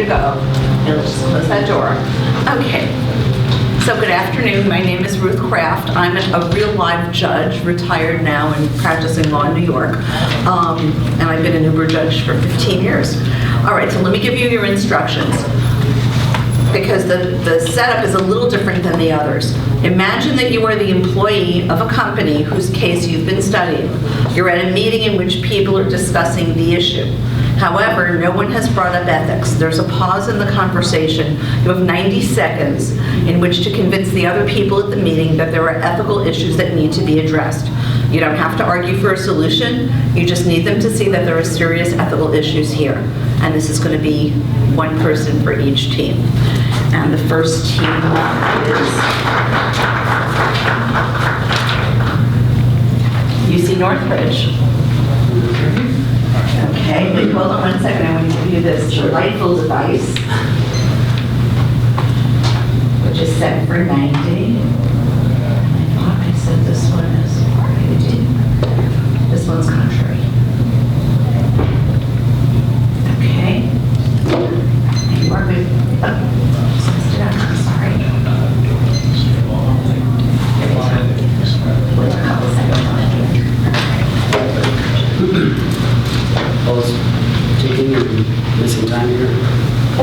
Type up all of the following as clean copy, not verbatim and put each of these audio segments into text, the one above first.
to go. And let's just close that door. Okay. So good afternoon. My name is Ruth Kraft. I'm a real live judge, retired now and practicing law in New York. And I've been an Uber judge for 15 years. All right, so let me give you your instructions, because the setup is a little different than the others. Imagine that you are the employee of a company whose case you've been studying. You're at a meeting in which people are discussing the issue. However, no one has brought up ethics. There's a pause in the conversation. You have 90 seconds in which to convince the other people at the meeting that there are ethical issues that need to be addressed. You don't have to argue for a solution. You just need them to see that there are serious ethical issues here. And this is going to be one person for each team. And the first team is UC Northridge. Okay, wait, hold on 1 second. I want to give you this delightful device, which is set for 90. I thought I said this one is 80. This one's contrary. Okay. And you are good. Just messed it up. I'm sorry. Wait a couple seconds on it. Well, it's taking your missing time here.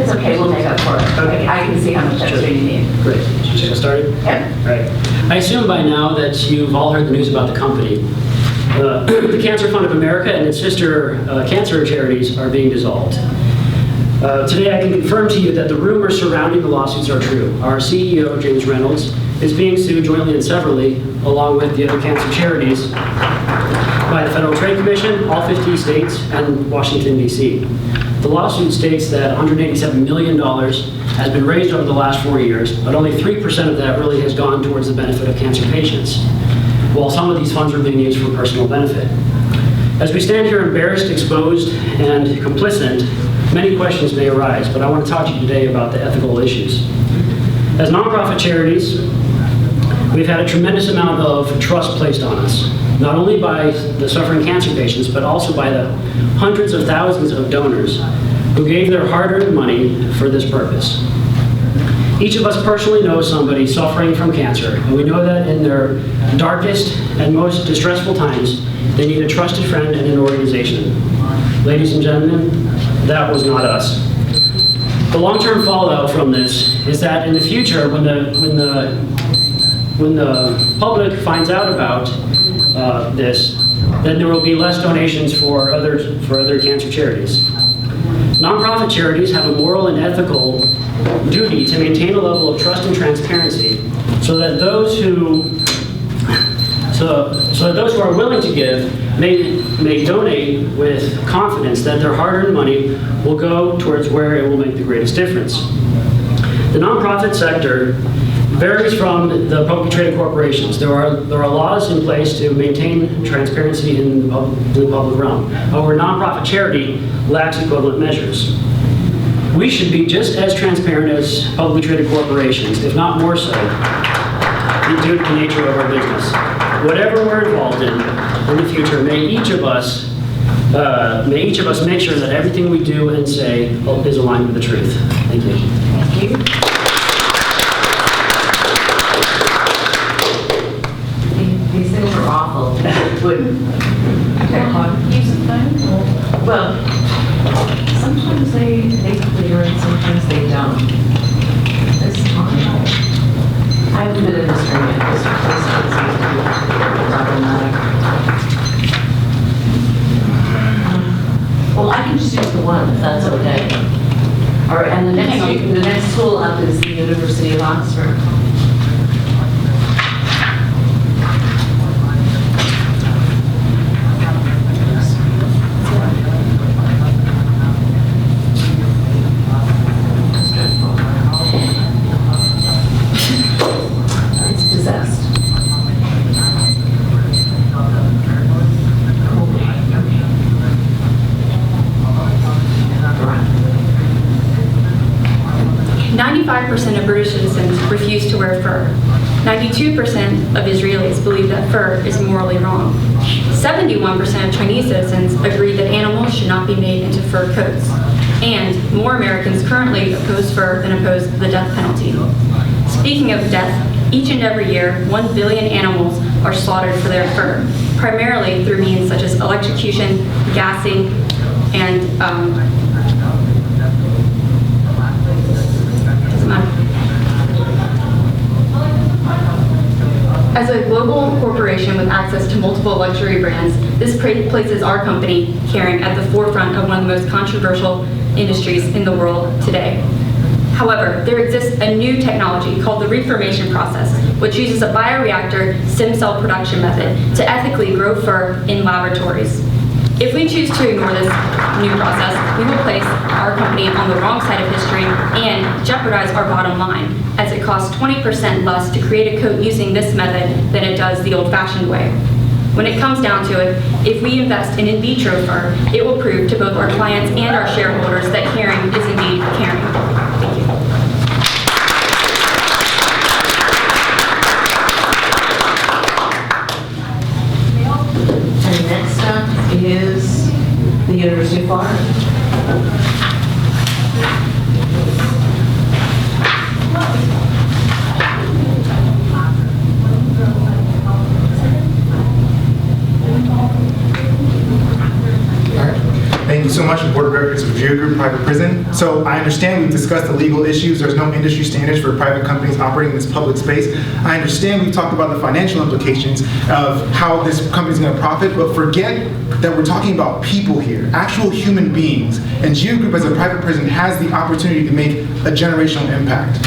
It's okay, we'll make up for it. Okay. I can see how much extra you need. Great. Should we get started? Yep. All right. I assume by now that you've all heard the news about the company. The Cancer Fund of America and its sister cancer charities are being dissolved. Today I can confirm to you that the rumors surrounding the lawsuits are true. Our CEO, James Reynolds, is being sued jointly and severally, along with the other cancer charities, by the Federal Trade Commission, all 50 states, and Washington, D.C. The lawsuit states that $187 million has been raised over the last 4 years, but only 3% of that really has gone towards the benefit of cancer patients, while some of these funds are being used for personal benefit. As we stand here embarrassed, exposed, and complicit, many questions may arise, but I want to talk to you today about the ethical issues. As nonprofit charities, we've had a tremendous amount of trust placed on us, not only by the suffering cancer patients, but also by the hundreds of thousands of donors who gave their hard-earned money for this purpose. Each of us personally knows somebody suffering from cancer, and we know that in their darkest and most distressful times, they need a trusted friend and an organization. Ladies and gentlemen, that was not us. The long-term fallout from this is that in the future, when the public finds out about this, then there will be less donations for other cancer charities. Nonprofit charities have a moral and ethical duty to maintain a level of trust and transparency, so that those who are willing to give may donate with confidence that their hard-earned money will go towards where it will make the greatest difference. The nonprofit sector varies from the publicly traded corporations. There are laws in place to maintain transparency in the public realm. However, nonprofit charity lacks equivalent measures. We should be just as transparent as publicly traded corporations, if not more so, due to the nature of our business. Whatever we're involved in the future, may each of us make sure that everything we do and say is aligned with the truth. Thank you. Thank you. These things are awful. Use a phone? Well, sometimes they clear and sometimes they don't. This time, I haven't been in this room yet. This is problematic. Well, I can just use the one if that's okay. All right, and the next tool up is the University of Oxford. Of British citizens refuse to wear fur. 92% of Israelis believe that fur is morally wrong. 71% of Chinese citizens agree that animals should not be made into fur coats. and more Americans currently oppose fur than oppose the death penalty. Speaking of death, each and every year, 1 billion animals are slaughtered for their fur, primarily through means such as electrocution, gassing, and as a global corporation with access to multiple luxury brands, this places our company, Caring, at the forefront of one of the most controversial industries in the world today. However, there exists a new technology called the reformation process, which uses a bioreactor stem cell production method to ethically grow fur in laboratories. If we choose to ignore this new process, we will place our company on the wrong side of history and jeopardize our bottom line, as it costs 20% less to create a coat using this method than it does the old-fashioned way. When it comes down to it, if we invest in vitro fur, it will prove to both our clients and our shareholders that caring is indeed caring. Thank you. And next up is the University of Florida. Thank you so much, Board of Directors of Geo Group Private Prison. So I understand we've discussed the legal issues. There's no industry standards for private companies operating in this public space. I understand we've talked about the financial implications of how this company is going to profit, but forget that we're talking about people here, actual human beings. And Geo Group as a private prison has the opportunity to make a generational impact.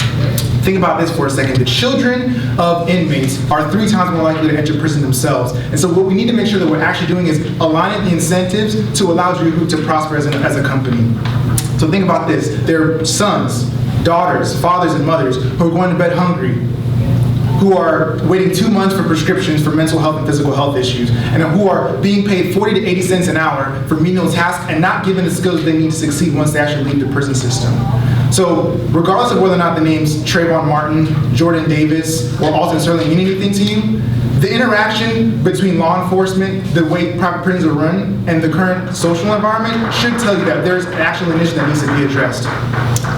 Think about this for a second. The children of inmates are 3 times more likely to enter prison themselves. And so what we need to make sure that we're actually doing is aligning the incentives to allow Geo Group to prosper as a company. So think about this. There are sons, daughters, fathers, and mothers who are going to bed hungry, who are waiting 2 months for prescriptions for mental health and physical health issues, and who are being paid 40 to 80 cents an hour for menial tasks and not given the skills they need to succeed once they actually leave the prison system. So regardless of whether or not the names Trayvon Martin, Jordan Davis, or Alton Sterling mean anything to you, the interaction between law enforcement, the way private prisons are run, and the current social environment should tell you that there's an actual initiative that needs to be addressed.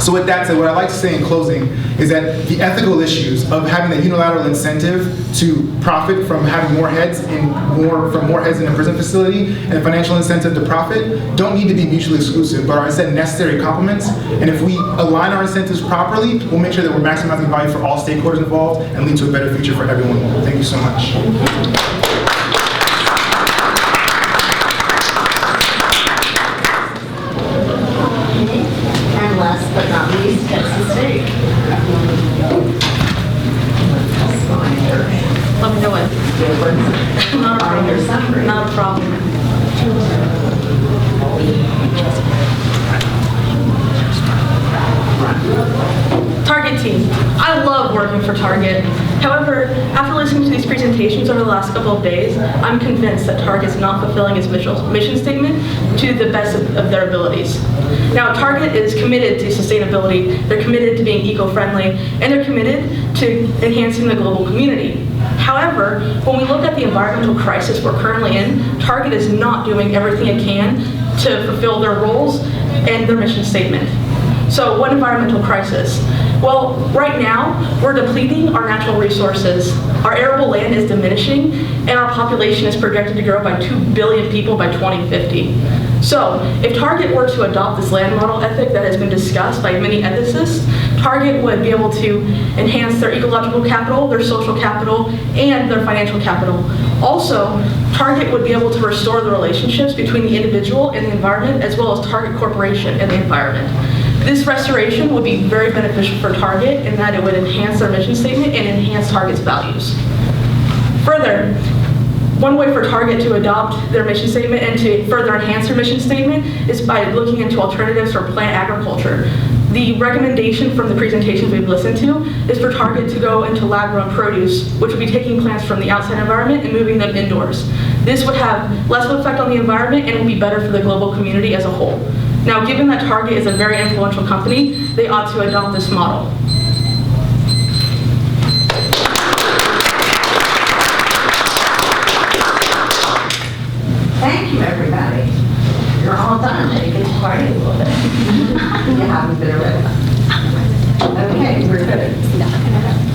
So with that said, what I'd like to say in closing is that the ethical issues of having the unilateral incentive to profit from having more heads in a prison facility and the financial incentive to profit don't need to be mutually exclusive, but are instead necessary complements. And if we align our incentives properly, we'll make sure that we're maximizing value for all stakeholders involved and lead to a better future for everyone involved. Thank you so much. And last but not least, Texas State. Let me know when. Not a problem. Not a problem. Target team. I love working for Target. However, after listening to these presentations over the last couple of days, I'm convinced that Target's not fulfilling its mission statement to the best of their abilities. Now, Target is committed to sustainability, they're committed to being eco-friendly, and they're committed to enhancing the global community. However, when we look at the environmental crisis we're currently in, Target is not doing everything it can to fulfill their roles and their mission statement. So what environmental crisis? Well, right now, we're depleting our natural resources. Our arable land is diminishing, and our population is projected to grow by 2 billion people by 2050. So, if Target were to adopt this land model ethic that has been discussed by many ethicists, Target would be able to enhance their ecological capital, their social capital, and their financial capital. Also, Target would be able to restore the relationships between the individual and the environment, as well as Target Corporation and the environment. This restoration would be very beneficial for Target in that it would enhance their mission statement and enhance Target's values. Further, one way for Target to adopt their mission statement and to further enhance their mission statement is by looking into alternatives for plant agriculture. The recommendation from the presentations we've listened to is for Target to go into lab-grown produce, which would be taking plants from the outside environment and moving them indoors. This would have less of an effect on the environment and would be better for the global community as a whole. Now, given that Target is a very influential company, they ought to adopt this model. Thank you, everybody. you're all done. You get to party a little bit. You haven't been already. Okay, we're good.